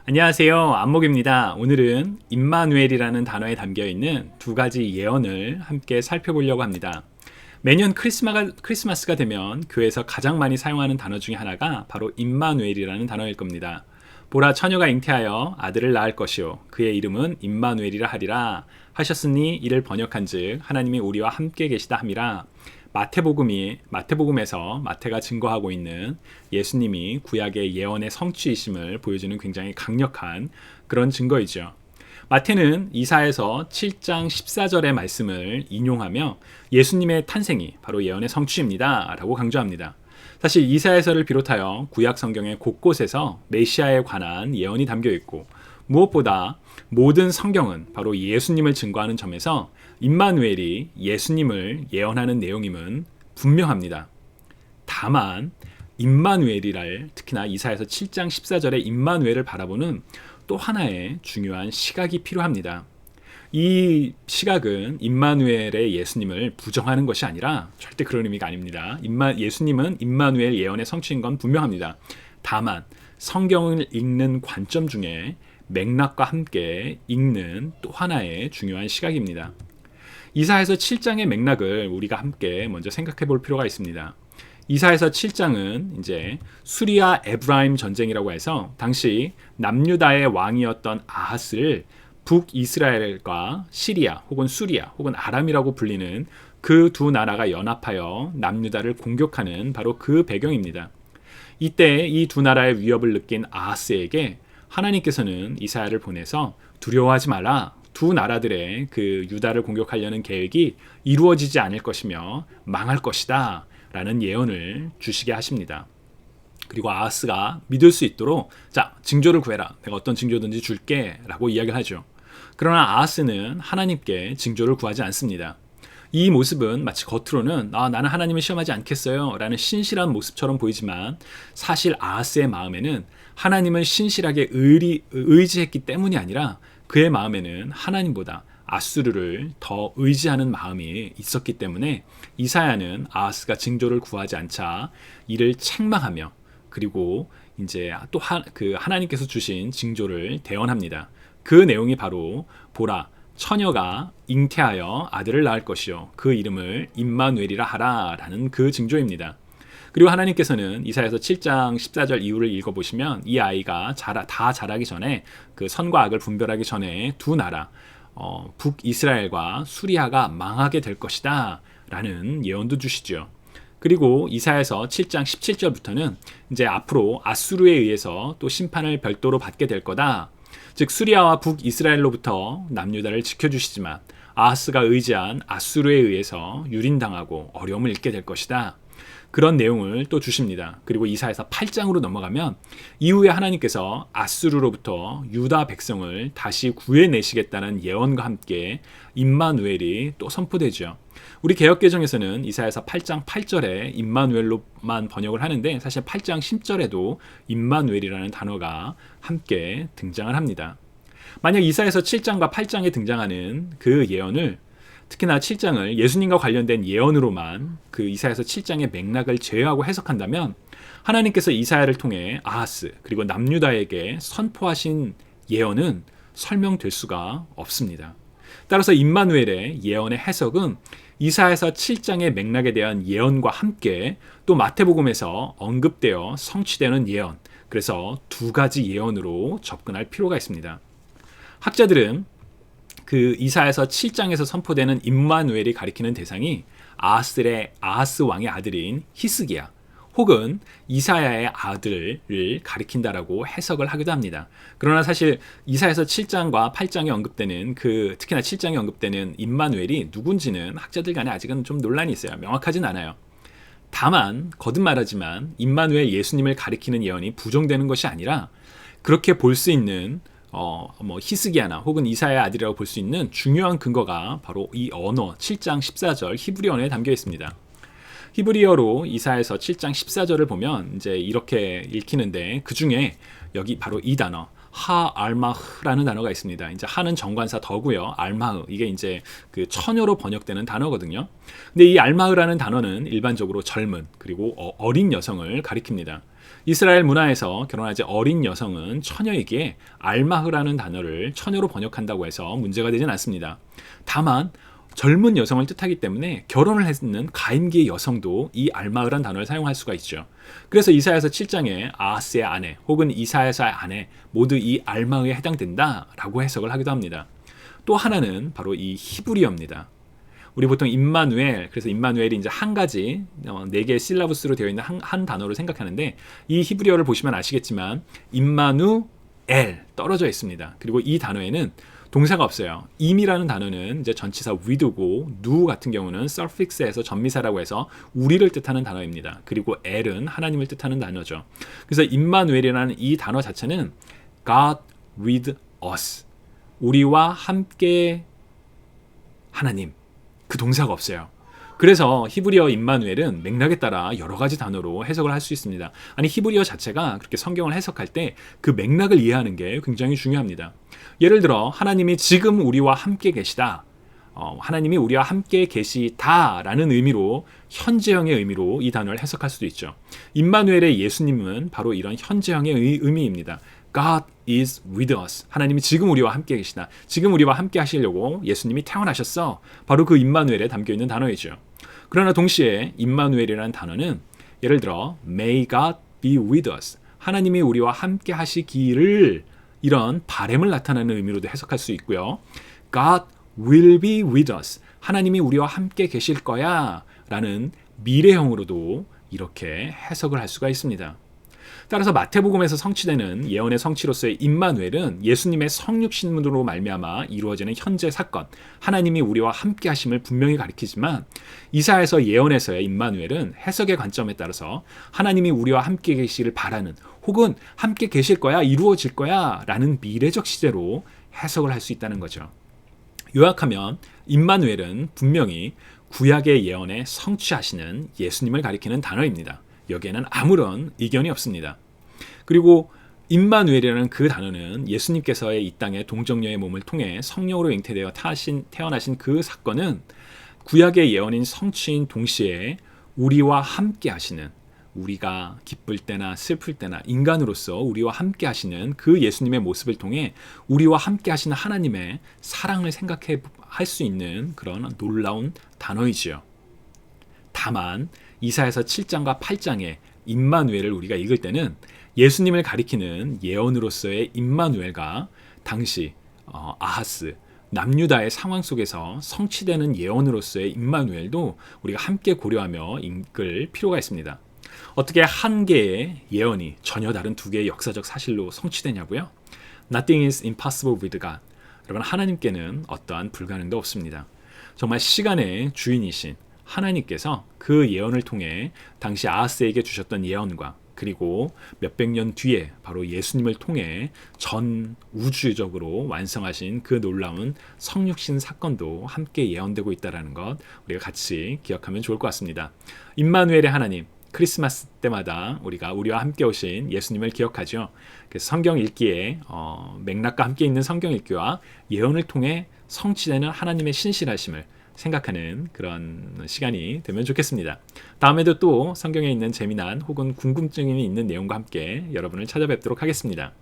안녕하세요. 안목입니다. 오늘은 임마누엘이라는 단어에 담겨 있는 두 가지 예언을 함께 살펴보려고 합니다. 매년 크리스마스가 되면 교회에서 가장 많이 사용하는 단어 중에 하나가 바로 임마누엘이라는 단어일 겁니다. 보라, 처녀가 잉태하여 아들을 낳을 것이요 그의 이름은 임마누엘이라 하리라 하셨으니 이를 번역한즉 하나님이 우리와 함께 계시다 함이라. 마태복음에서 마태가 증거하고 있는 예수님이 구약의 예언의 성취이심을 보여주는 굉장히 강력한 그런 증거이죠. 마태는 이사야서 7장 14절의 말씀을 인용하며 예수님의 탄생이 바로 예언의 성취입니다 라고 강조합니다. 사실 이사야서를 비롯하여 구약 성경의 곳곳에서 메시아에 관한 예언이 담겨 있고, 무엇보다 모든 성경은 바로 예수님을 증거하는 점에서 임마누엘이 예수님을 예언하는 내용임은 분명합니다. 다만 임마누엘이랄, 특히나 이사야서 7장 14절의 임마누엘을 바라보는 또 하나의 중요한 시각이 필요합니다. 이 시각은 임마누엘의 예수님을 부정하는 것이 아니라 절대 그런 의미가 아닙니다. 예수님은 임마누엘 예언의 성취인 건 분명합니다. 다만 성경을 읽는 관점 중에 맥락과 함께 읽는 또 하나의 중요한 시각입니다. 이사야서 7장의 맥락을 우리가 함께 먼저 생각해 볼 필요가 있습니다. 이사야서 7장은 이제 수리아 에브라임 전쟁이라고 해서 당시 남유다의 왕이었던 아하스를 북이스라엘과 시리아 혹은 수리아 혹은 아람이라고 불리는 그 두 나라가 연합하여 남유다를 공격하는 바로 그 배경입니다. 이때 이 두 나라의 위협을 느낀 아하스에게 하나님께서는 이사야를 보내서 두려워하지 말라, 두 나라들의 그 유다를 공격하려는 계획이 이루어지지 않을 것이며 망할 것이다 라는 예언을 주시게 하십니다. 그리고 아하스가 믿을 수 있도록 자, 징조를 구해라, 내가 어떤 징조든지 줄게 라고 이야기를 하죠. 그러나 아하스는 하나님께 징조를 구하지 않습니다. 이 모습은 마치 겉으로는 나는 하나님을 시험하지 않겠어요 라는 신실한 모습처럼 보이지만, 사실 아하스의 마음에는 하나님을 신실하게 의지했기 때문이 아니라 그의 마음에는 하나님보다 아수르를 더 의지하는 마음이 있었기 때문에 이사야는 아하스가 징조를 구하지 않자 이를 책망하며, 그리고 이제 또 하나님께서 주신 징조를 대언합니다. 그 내용이 바로 보라, 처녀가 잉태하여 아들을 낳을 것이요 그 이름을 임마누엘이라 하라 라는 그 징조입니다. 그리고 하나님께서는 이사야서 7장 14절 이후를 읽어보시면 이 아이가 다 자라기 전에, 그 선과 악을 분별하기 전에 두 나라 북이스라엘과 수리아가 망하게 될 것이다 라는 예언도 주시죠. 그리고 이사야서 7장 17절부터는 이제 앞으로 아수르에 의해서 또 심판을 별도로 받게 될 거다. 즉 수리아와 북이스라엘로부터 남유다를 지켜주시지만 아하스가 의지한 아수르에 의해서 유린당하고 어려움을 잃게 될 것이다. 그런 내용을 또 주십니다. 그리고 이사야서 8장으로 넘어가면 이후에 하나님께서 아수르로부터 유다 백성을 다시 구해내시겠다는 예언과 함께 임마누엘이 또 선포되죠. 우리 개역개정에서는 이사야서 8장 8절에 임마누엘로만 번역을 하는데, 사실 8장 10절에도 임마누엘이라는 단어가 함께 등장을 합니다. 만약 이사야서 7장과 8장에 등장하는 그 예언을, 특히나 7장을 예수님과 관련된 예언으로만 그 이사야서 7장의 맥락을 제외하고 해석한다면 하나님께서 이사야를 통해 아하스 그리고 남유다에게 선포하신 예언은 설명될 수가 없습니다. 따라서 임마누엘의 예언의 해석은 이사야서 7장의 맥락에 대한 예언과 함께 또 마태복음에서 언급되어 성취되는 예언, 그래서 두 가지 예언으로 접근할 필요가 있습니다. 학자들은 그 이사야서 7장에서 선포되는 임마누엘이 가리키는 대상이 아하스 왕의 아들인 히스기야 혹은 이사야의 아들을 가리킨다라고 해석을 하기도 합니다. 그러나 사실 이사야서 7장과 8장에 언급되는 특히나 7장에 언급되는 임마누엘이 누군지는 학자들 간에 아직은 좀 논란이 있어요. 명확하진 않아요. 다만 거듭 말하지만 임마누엘 예수님을 가리키는 예언이 부정되는 것이 아니라 그렇게 볼 수 있는 히스기야나 혹은 이사야의 아들이라고 볼 수 있는 중요한 근거가 바로 이 언어 7장 14절 히브리 언어에 담겨 있습니다. 히브리어로 이사야서 7장 14절을 보면 이제 이렇게 읽히는데, 그 중에 여기 바로 이 단어 하알마흐라는 단어가 있습니다. 이제 하는 정관사 더고요. 알마흐, 이게 이제 그 처녀로 번역되는 단어거든요. 근데 이 알마흐라는 단어는 일반적으로 젊은 그리고 어린 여성을 가리킵니다. 이스라엘 문화에서 결혼하지 어린 여성은 처녀이기에 알마흐라는 단어를 처녀로 번역한다고 해서 문제가 되진 않습니다. 다만 젊은 여성을 뜻하기 때문에 결혼을 했는 가임기의 여성도 이 알마흐란 단어를 사용할 수가 있죠. 그래서 이사야서 7장에 아하스의 아내 혹은 이사야서의 아내 모두 이 알마흐에 해당된다라고 해석을 하기도 합니다. 또 하나는 바로 이 히브리어입니다. 우리 보통 임마누엘, 그래서 임마누엘이 이제 한 가지 4개의 실라부스로 되어 있는 한 단어로 생각하는데, 이 히브리어를 보시면 아시겠지만 임마누엘 떨어져 있습니다. 그리고 이 단어에는 동사가 없어요. 임이라는 단어는 이제 전치사 with고 누 같은 경우는 suffix에서 전미사라고 해서 우리를 뜻하는 단어입니다. 그리고 el은 하나님을 뜻하는 단어죠. 그래서 임마누엘이라는 이 단어 자체는 God with us, 우리와 함께 하나님, 그 동사가 없어요. 그래서 히브리어 임마누엘은 맥락에 따라 여러 가지 단어로 해석을 할 수 있습니다. 아니, 히브리어 자체가 그렇게 성경을 해석할 때 그 맥락을 이해하는 게 굉장히 중요합니다. 예를 들어 하나님이 지금 우리와 함께 계시다, 하나님이 우리와 함께 계시다라는 의미로, 현재형의 의미로 이 단어를 해석할 수도 있죠. 임마누엘의 예수님은 바로 이런 현재형의 의미입니다. God is with us. 하나님이 지금 우리와 함께 계시다. 지금 우리와 함께 하시려고 예수님이 태어나셨어. 바로 그 임마누엘에 담겨있는 단어이죠. 그러나 동시에 임마누엘이라는 단어는 예를 들어 May God be with us. 하나님이 우리와 함께 하시기를, 이런 바램을 나타내는 의미로도 해석할 수 있고요. God will be with us. 하나님이 우리와 함께 계실 거야 라는 미래형으로도 이렇게 해석을 할 수가 있습니다. 따라서 마태복음에서 성취되는 예언의 성취로서의 임마누엘은 예수님의 성육신문으로 말미암아 이루어지는 현재 사건, 하나님이 우리와 함께 하심을 분명히 가리키지만, 이사야서 예언에서의 임마누엘은 해석의 관점에 따라서 하나님이 우리와 함께 계시기를 바라는, 혹은 함께 계실 거야, 이루어질 거야 라는 미래적 시제로 해석을 할 수 있다는 거죠. 요약하면 임마누엘은 분명히 구약의 예언에 성취하시는 예수님을 가리키는 단어입니다. 여기에는 아무런 이견이 없습니다. 그리고 임마누엘이라는 그 단어는 예수님께서의 이 땅의 동정녀의 몸을 통해 성령으로 잉태되어 태어나신 그 사건은 구약의 예언인 성취인 동시에 우리와 함께 하시는, 우리가 기쁠 때나 슬플 때나 인간으로서 우리와 함께 하시는 그 예수님의 모습을 통해 우리와 함께 하시는 하나님의 사랑을 생각해 할 수 있는 그런 놀라운 단어이지요. 다만 이사야서 7장과 8장의 임마누엘을 우리가 읽을 때는 예수님을 가리키는 예언으로서의 임마누엘과 당시 아하스, 남유다의 상황 속에서 성취되는 예언으로서의 임마누엘도 우리가 함께 고려하며 읽을 필요가 있습니다. 어떻게 한 개의 예언이 전혀 다른 두 개의 역사적 사실로 성취되냐고요? Nothing is impossible with God. 여러분, 하나님께는 어떠한 불가능도 없습니다. 정말 시간의 주인이신 하나님께서 그 예언을 통해 당시 아하스에게 주셨던 예언과, 그리고 몇백 년 뒤에 바로 예수님을 통해 전 우주적으로 완성하신 그 놀라운 성육신 사건도 함께 예언되고 있다는 것, 우리가 같이 기억하면 좋을 것 같습니다. 임마누엘의 하나님, 크리스마스 때마다 우리와 함께 오신 예수님을 기억하죠. 그래서 성경 읽기에 맥락과 함께 있는 성경 읽기와 예언을 통해 성취되는 하나님의 신실하심을 생각하는 그런 시간이 되면 좋겠습니다. 다음에도 또 성경에 있는 재미난 혹은 궁금증이 있는 내용과 함께 여러분을 찾아뵙도록 하겠습니다.